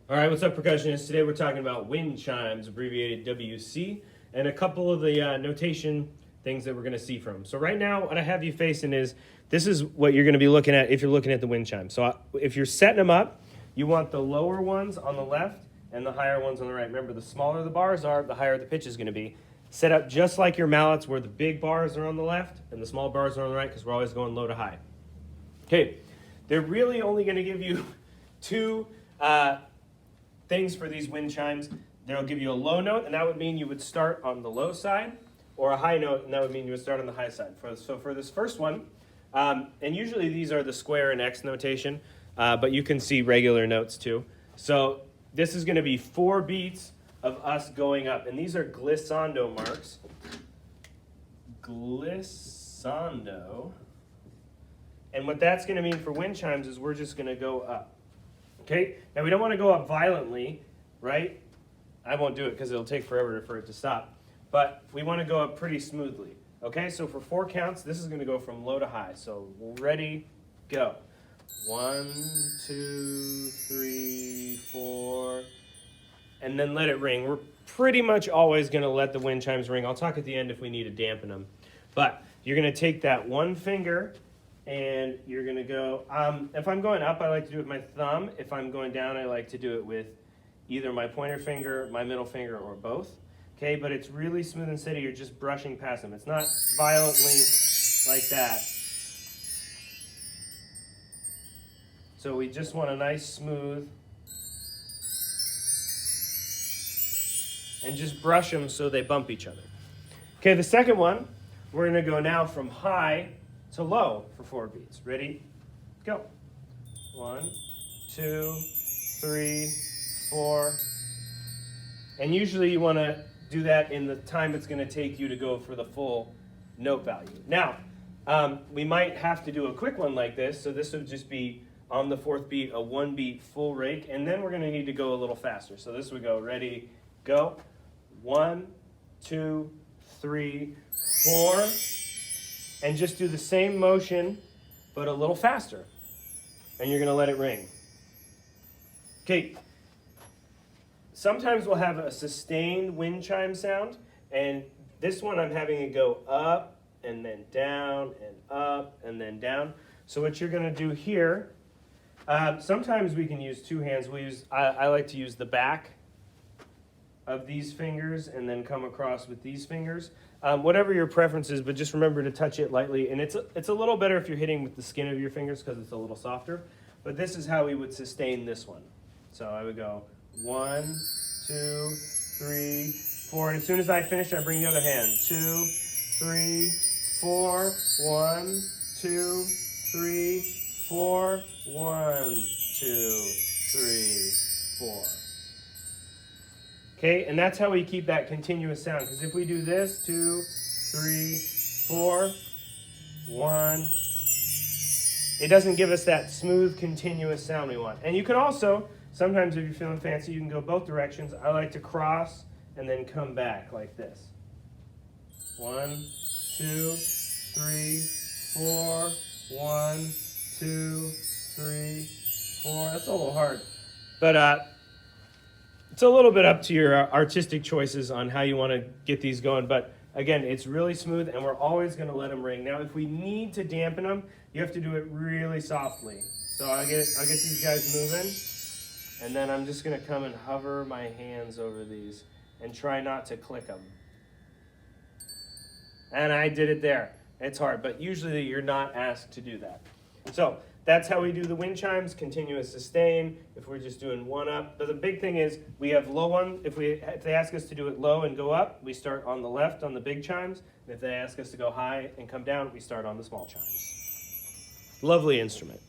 All right, what's up, percussionists? Today we're talking about wind chimes, abbreviated WC, and a couple of the notation things that we're going to see from. So right now, what I have you facing is, this is what you're going to be looking at if you're looking at the wind chime. So if you're setting them up, you want the lower ones on the left and the higher ones on the right. Remember, the smaller the bars are, the higher the pitch is going to be. Set up just like your mallets, where the big bars are on the left and the small bars are on the right, because we're always going low to high. Okay, they're really only going to give you two things for these wind chimes. They'll give you a low note, and that would mean you would start on the low side, or a high note, and that would mean you would start on the high side. So for this first one, and usually these are the square and X notation, but you can see regular notes too. So this is going to be 4 beats of us going up, and these are glissando marks. Glissando. And what that's going to mean for wind chimes is we're just going to go up. Okay, now we don't want to go up violently, right? I won't do it because it'll take forever for it to stop. But we want to go up pretty smoothly. Okay, so for 4 counts, this is going to go from low to high. So ready, go. 1, 2, 3, 4. And then let it ring. We're pretty much always going to let the wind chimes ring. I'll talk at the end if we need to dampen them. But you're going to take that one finger and you're going to go, if I'm going up, I like to do it with my thumb. If I'm going down, I like to do it with either my pointer finger, my middle finger, or both. Okay, but it's really smooth and steady. You're just brushing past them. It's not violently like that. So we just want a nice smooth, and just brush them so they bump each other. Okay, the second one, we're going to go now from high to low for 4 beats. Ready? Go. 1, 2, 3, 4. And usually you want to do that in the time it's going to take you to go for the full note value. Now, we might have to do a quick one like this, so this would just be on the 4th beat, a 1-beat full rake, and then we're going to need to go a little faster. So this would go, ready, go. 1, 2, 3, 4. And just do the same motion, but a little faster. And you're going to let it ring. Okay. Sometimes we'll have a sustained wind chime sound, and this one I'm having it go up and then down and up and then down. So what you're going to do here, sometimes we can use 2 hands. I like to use the back of these fingers and then come across with these fingers. Whatever your preference is, but just remember to touch it lightly. And it's a little better if you're hitting with the skin of your fingers because it's a little softer. But this is how we would sustain this one. So I would go 1, 2, 3, 4. And as soon as I finish, I bring the other hand. 2, 3, 4. 1, 2, 3, 4. 1, 2, 3, 4. Okay, and that's how we keep that continuous sound. Because if we do this, 2, 3, 4, 1, it doesn't give us that smooth, continuous sound we want. And you can also, sometimes if you're feeling fancy, you can go both directions. I like to cross and then come back like this. 1, 2, 3, 4, 1, 2, 3, 4. That's a little hard. But it's a little bit up to your artistic choices on how you want to get these going. But again, it's really smooth, and we're always going to let them ring. Now, if we need to dampen them, you have to do it really softly. So I'll get these guys moving, and then I'm just going to come and hover my hands over these and try not to click them. And I did it there. It's hard, but usually you're not asked to do that. So that's how we do the wind chimes, continuous sustain, if we're just doing 1 up. But the big thing is we have low one. If they ask us to do it low and go up, we start on the left on the big chimes. And if they ask us to go high and come down, we start on the small chimes. Lovely instrument.